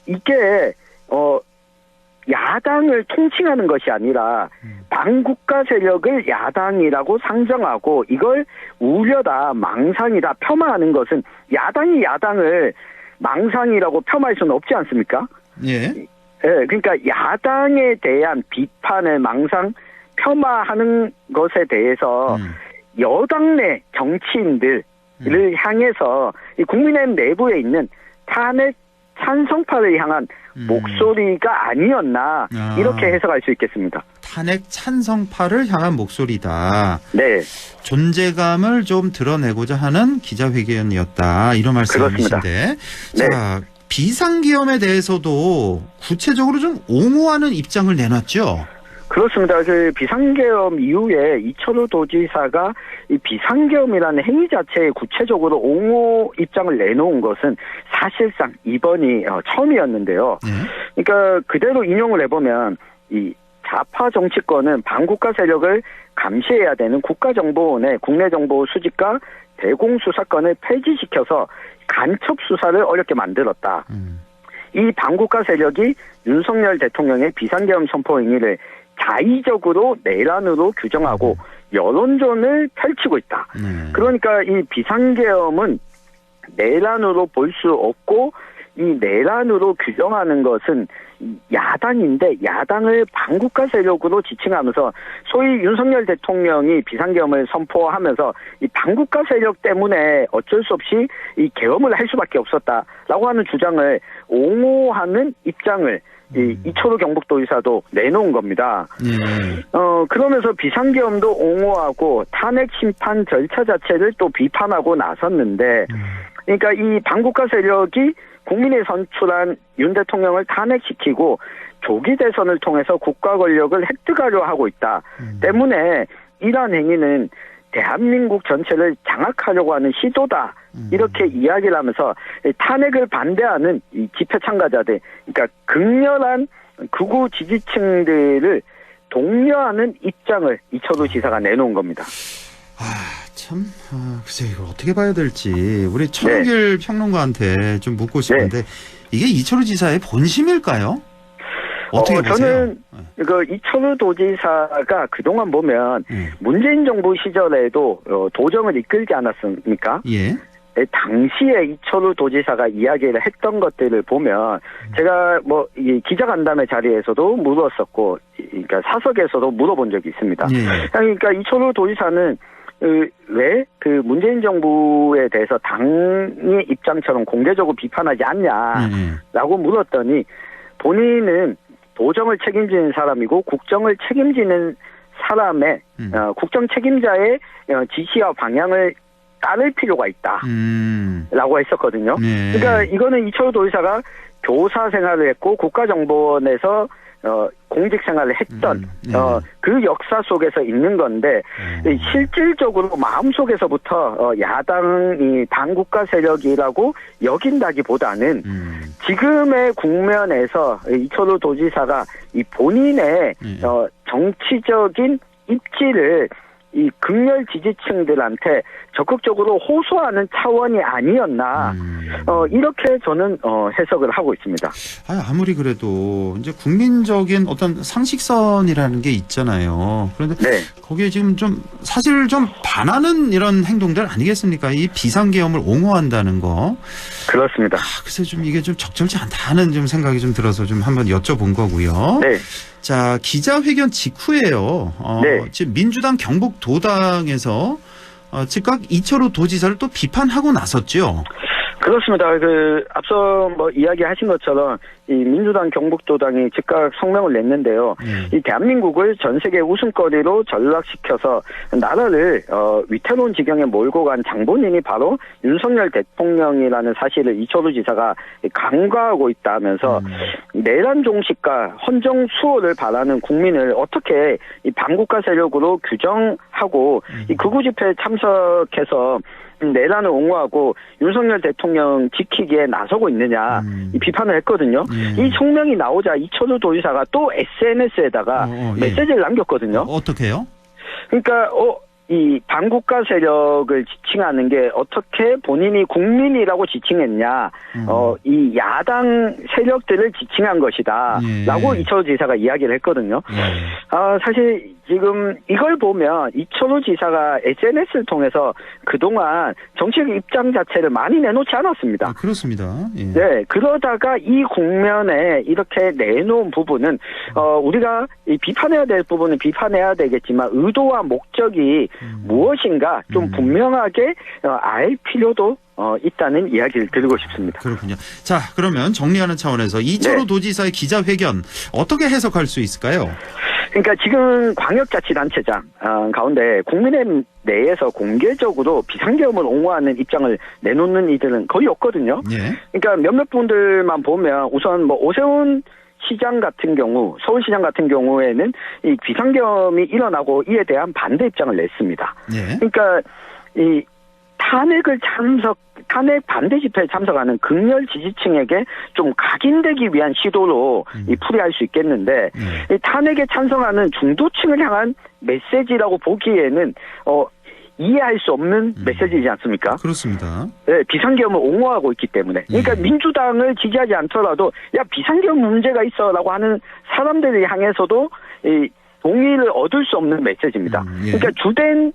이게 야당을 통칭하는 것이 아니라 반국가 세력을 야당이라고 상정하고 이걸 우려다, 망상이다, 폄하하는 것은 야당이 야당을 망상이라고 폄하할 수는 없지 않습니까? 예. 예, 그러니까 야당에 대한 비판을 망상, 폄하하는 것에 대해서 여당 내 정치인들을 향해서 이 국민의힘 내부에 있는 탄핵 찬성파를 향한 목소리가 아니었나 이렇게 해석할 수 있겠습니다. 탄핵 찬성파를 향한 목소리다. 네. 존재감을 좀 드러내고자 하는 기자회견이었다. 이런 말씀이신데. 네. 자, 비상계엄에 대해서도 구체적으로 좀 옹호하는 입장을 내놨죠. 그렇습니다. 그 비상계엄 이후에 이철우 도지사가 이 비상계엄이라는 행위 자체에 구체적으로 옹호 입장을 내놓은 것은 사실상 이번이 처음이었는데요. 그러니까 그대로 인용을 해보면 이 좌파 정치권은 반국가 세력을 감시해야 되는 국가정보원의 국내정보 수집과 대공수사권을 폐지시켜서 간첩 수사를 어렵게 만들었다. 이 반국가 세력이 윤석열 대통령의 비상계엄 선포 행위를 자의적으로 내란으로 규정하고 여론전을 펼치고 있다. 그러니까 이 비상계엄은 내란으로 볼 수 없고 이 내란으로 규정하는 것은 야당인데 야당을 반국가 세력으로 지칭하면서 소위 윤석열 대통령이 비상계엄을 선포하면서 이 반국가 세력 때문에 어쩔 수 없이 이 계엄을 할 수밖에 없었다라고 하는 주장을 옹호하는 입장을 이철우 경북도지사도 내놓은 겁니다. 그러면서 비상계엄도 옹호하고 탄핵 심판 절차 자체를 또 비판하고 나섰는데, 그러니까 이 반국가 세력이 국민이 선출한 윤 대통령을 탄핵시키고 조기 대선을 통해서 국가 권력을 획득하려 하고 있다. 때문에 이러한 행위는 대한민국 전체를 장악하려고 하는 시도다. 이렇게 이야기를 하면서 탄핵을 반대하는 이 집회 참가자들, 그러니까 극렬한 극우 지지층들을 독려하는 입장을 이철우 지사가 내놓은 겁니다. 글쎄 이걸 어떻게 봐야 될지 우리 천길 평론가한테 좀 묻고 싶은데 이게 이철우 지사의 본심일까요? 어떻게 보세요? 저는 그 이철우 도지사가 그동안 보면 문재인 정부 시절에도 도정을 이끌지 않았습니까? 예. 당시에 이철우 도지사가 이야기를 했던 것들을 보면 제가 뭐 이 기자간담회 자리에서도 물었었고, 그러니까 사석에서도 물어본 적이 있습니다. 그러니까 이철우 도지사는 왜 그 문재인 정부에 대해서 당의 입장처럼 공개적으로 비판하지 않냐라고 물었더니 본인은 도정을 책임지는 사람이고 국정을 책임지는 사람의 국정 책임자의 지시와 방향을 따를 필요가 있다라고 했었거든요. 그러니까 이거는 이철우 도지사가 교사 생활을 했고 국가정보원에서 공직 생활을 했던 그 역사 속에서 있는 건데 실질적으로 마음속에서부터 야당이 반국가 세력이라고 여긴다기보다는 지금의 국면에서 이철우 도지사가 이 본인의 정치적인 입지를 이 극렬 지지층들한테 적극적으로 호소하는 차원이 아니었나 이렇게 저는 해석을 하고 있습니다. 아무리 그래도 이제 국민적인 어떤 상식선이라는 게 있잖아요. 그런데 거기에 지금 좀 사실 좀 반하는 이런 행동들 아니겠습니까? 이 비상계엄을 옹호한다는 거. 그렇습니다. 그래서 좀 이게 좀 적절치 않다는 좀 생각이 좀 들어서 좀 한번 여쭤본 거고요. 네. 자, 기자회견 직후에요. 지금 민주당 경북도당에서 즉각 이철우 도지사를 또 비판하고 나섰죠. 그렇습니다. 앞서 이야기하신 것처럼 이 민주당 경북도당이 즉각 성명을 냈는데요. 이 대한민국을 전 세계 웃음거리로 전락시켜서 나라를 위태로운 지경에 몰고 간 장본인이 바로 윤석열 대통령이라는 사실을 이철우 지사가 간과하고 있다면서 내란 종식과 헌정 수호를 바라는 국민을 어떻게 이 반국가 세력으로 규정하고 이 극우 집회에 참석해서 내란을 옹호하고 윤석열 대통령 지키기에 나서고 있느냐 이 비판을 했거든요. 이 성명이 나오자 이철우 도지사가 또 SNS에다가 메시지를 남겼거든요. 어떻게 해요? 그러니까 이 반국가 세력을 지칭하는 게 어떻게 본인이 국민이라고 지칭했냐, 이 야당 세력들을 지칭한 것이다, 라고 이철우 지사가 이야기를 했거든요. 사실 지금 이걸 보면 이철우 지사가 SNS를 통해서 그동안 정치적 입장 자체를 많이 내놓지 않았습니다. 그렇습니다. 네, 그러다가 이 국면에 이렇게 내놓은 부분은 우리가 비판해야 될 부분은 비판해야 되겠지만 의도와 목적이 무엇인가 좀 분명하게 알 필요도 있다는 이야기를 드리고 싶습니다. 그렇군요. 자, 그러면 정리하는 차원에서 이철우 도지사의 기자회견 어떻게 해석할 수 있을까요? 그러니까 지금 광역자치단체장 가운데 국민의힘 내에서 공개적으로 비상계엄을 옹호하는 입장을 내놓는 이들은 거의 없거든요. 그러니까 몇몇 분들만 보면 우선 오세훈 시장 같은 경우, 서울시장 같은 경우에는 이 비상계엄이 일어나고 이에 대한 반대 입장을 냈습니다. 그러니까 이 탄핵 반대 집회에 참석하는 극렬 지지층에게 좀 각인되기 위한 시도로 풀이할 수 있겠는데 이 탄핵에 찬성하는 중도층을 향한 메시지라고 보기에는 이해할 수 없는 메시지이지 않습니까? 그렇습니다. 네, 비상계엄을 옹호하고 있기 때문에. 그러니까 민주당을 지지하지 않더라도 야 비상계엄 문제가 있어라고 하는 사람들을 향해서도 이 동의를 얻을 수 없는 메시지입니다. 그러니까 주된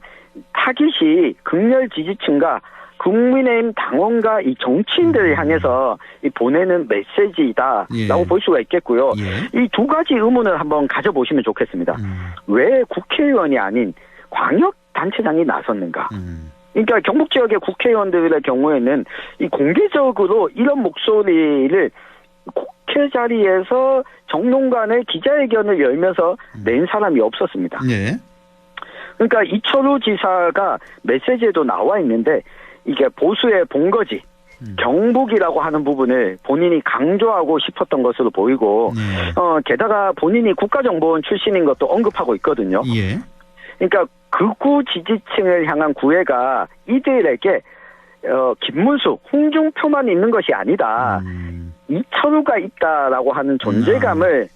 타깃이 극렬 지지층과 국민의힘 당원과 이 정치인들을 향해서 보내는 메시지이다라고 볼 수가 있겠고요. 이 두 가지 의문을 한번 가져보시면 좋겠습니다. 왜 국회의원이 아닌 광역단체장이 나섰는가? 그러니까 경북 지역의 국회의원들의 경우에는 이 공개적으로 이런 목소리를 국회 자리에서 정론관의 기자회견을 열면서 낸 사람이 없었습니다. 그러니까 이철우 지사가 메시지에도 나와 있는데 이게 보수의 본거지, 경북이라고 하는 부분을 본인이 강조하고 싶었던 것으로 보이고 게다가 본인이 국가정보원 출신인 것도 언급하고 있거든요. 그러니까 극우 지지층을 향한 구애가 이들에게 김문수, 홍준표만 있는 것이 아니다. 이철우가 있다라고 하는 존재감을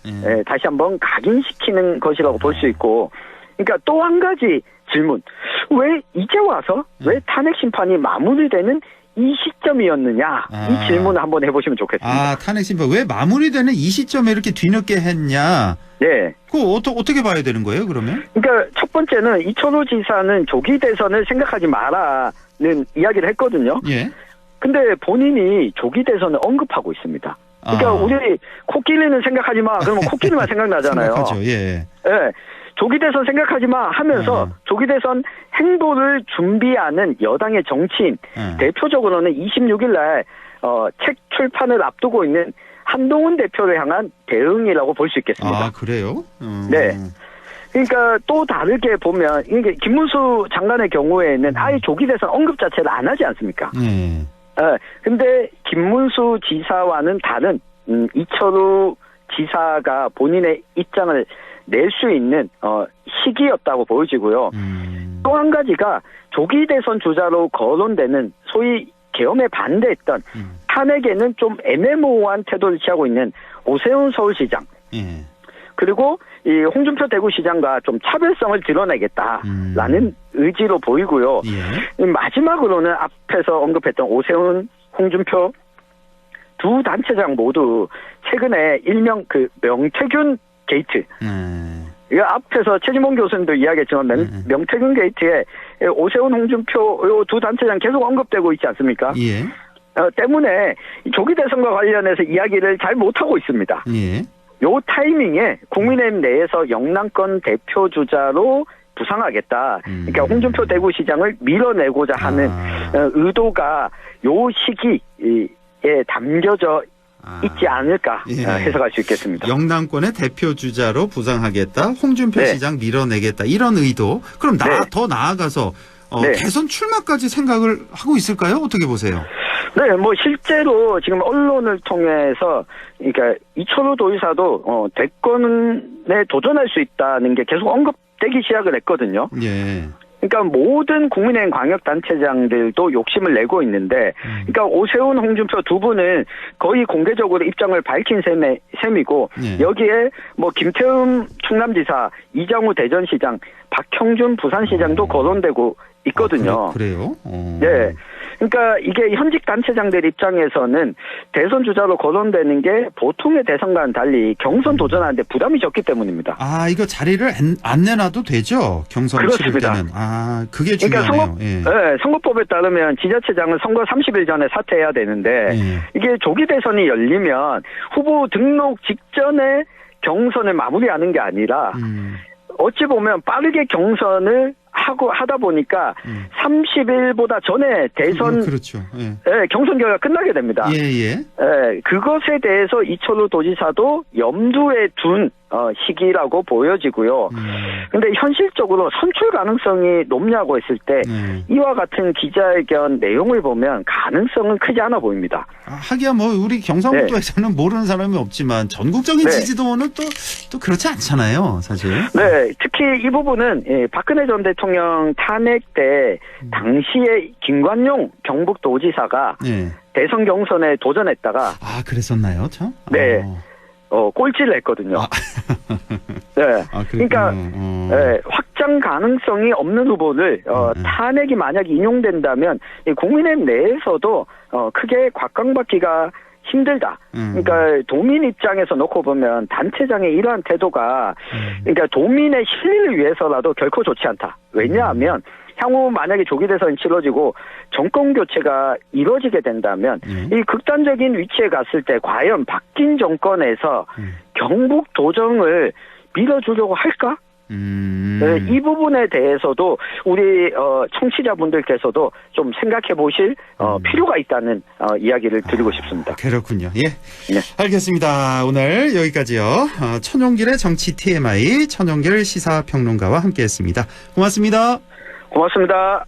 다시 한번 각인시키는 것이라고 볼 수 있고 그러니까 또 한 가지 질문. 왜 이제 와서 왜 탄핵 심판이 마무리되는 이 시점이었느냐. 이 질문을 한번 해보시면 좋겠습니다. 탄핵 심판 왜 마무리되는 이 시점에 이렇게 뒤늦게 했냐. 그거 어떻게 봐야 되는 거예요 그러면? 그러니까 첫 번째는 이철우 지사는 조기 대선을 생각하지 마라는 이야기를 했거든요. 근데 본인이 조기 대선을 언급하고 있습니다. 그러니까 우리 코끼리는 생각하지 마. 그러면 코끼리만 생각나잖아요. 생각하죠. 조기 대선 생각하지 마 하면서 조기 대선 행보를 준비하는 여당의 정치인 대표적으로는 26일 날 책 출판을 앞두고 있는 한동훈 대표를 향한 대응이라고 볼 수 있겠습니다. 그래요? 네. 그러니까 또 다르게 보면 이게 김문수 장관의 경우에는 아예 조기 대선 언급 자체를 안 하지 않습니까? 근데 김문수 지사와는 다른 이철우 지사가 본인의 입장을 낼 수 있는 시기였다고 보여지고요. 또 한 가지가 조기 대선 주자로 거론되는 소위 계엄에 반대했던 탄핵에는 좀 애매모호한 태도를 취하고 있는 오세훈 서울시장 그리고 이 홍준표 대구시장과 좀 차별성을 드러내겠다라는 의지로 보이고요. 마지막으로는 앞에서 언급했던 오세훈, 홍준표 두 단체장 모두 최근에 일명 그 명태균 게이트. 이 앞에서 최진봉 교수님도 이야기했지만 명태균 게이트에 오세훈, 홍준표 두 단체장 계속 언급되고 있지 않습니까? 때문에 조기 대선과 관련해서 이야기를 잘 못하고 있습니다. 요 타이밍에 국민의힘 내에서 영남권 대표 주자로 부상하겠다. 그러니까 홍준표 대구시장을 밀어내고자 하는 의도가 요 시기에 담겨져 있지 않을까 해석할 수 있겠습니다. 영남권의 대표 주자로 부상하겠다. 홍준표 시장 밀어내겠다. 이런 의도. 그럼 더 나아가서 대선 출마까지 생각을 하고 있을까요? 어떻게 보세요? 네, 뭐 실제로 지금 언론을 통해서 그러니까 이철우 도지사도 대권에 도전할 수 있다는 게 계속 언급되기 시작을 했거든요. 그러니까 모든 국민의힘 광역단체장들도 욕심을 내고 있는데, 그러니까 오세훈, 홍준표 두 분은 거의 공개적으로 입장을 밝힌 셈이고, 여기에 뭐 김태흠 충남지사, 이장우 대전시장, 박형준 부산시장도 거론되고 있거든요. 그래요? 네. 그러니까 이게 현직 단체장들 입장에서는 대선 주자로 거론되는 게 보통의 대선과는 달리 경선 도전하는데 부담이 적기 때문입니다. 아, 이거 자리를 안 내놔도 되죠? 경선 치를 때는. 아, 그게 중요하네요. 그러니까 선거법에 따르면 지자체장은 선거 30일 전에 사퇴해야 되는데 이게 조기 대선이 열리면 후보 등록 직전에 경선을 마무리하는 게 아니라 어찌 보면 빠르게 경선을 하다 보니까 30일보다 전에 대선 그렇죠. 경선 결과가 끝나게 됩니다. 그것에 대해서 이철우 도지사도 염두에 둔 시기라고 보여지고요. 근데 현실적으로 선출 가능성이 높냐고 했을 때 이와 같은 기자회견 내용을 보면 가능성은 크지 않아 보입니다. 하기야 뭐 우리 경상북도에서는 모르는 사람이 없지만 전국적인 지지도는 또 그렇지 않잖아요, 사실. 네, 특히 이 부분은 박근혜 전 대통령 탄핵 때 당시에 김관용 경북도지사가 대선 경선에 도전했다가 그랬었나요, 참? 네. 꼴찌를 했거든요. 그러니까 확장 가능성이 없는 후보를 탄핵이 만약 인용된다면 국민의힘 내에서도 크게 곽강받기가 힘들다. 그러니까 도민 입장에서 놓고 보면 단체장의 이러한 태도가 그러니까 도민의 실리를 위해서라도 결코 좋지 않다. 왜냐하면 향후 만약에 조기 대선이 치러지고 정권 교체가 이루어지게 된다면 이 극단적인 위치에 갔을 때 과연 바뀐 정권에서 경북 도정을 밀어주려고 할까? 이 부분에 대해서도 우리 청취자분들께서도 좀 생각해 보실 필요가 있다는 이야기를 드리고 싶습니다. 그렇군요. 알겠습니다. 오늘 여기까지요. 천용길의 정치 TMI 천용길 시사평론가와 함께했습니다. 고맙습니다. 고맙습니다.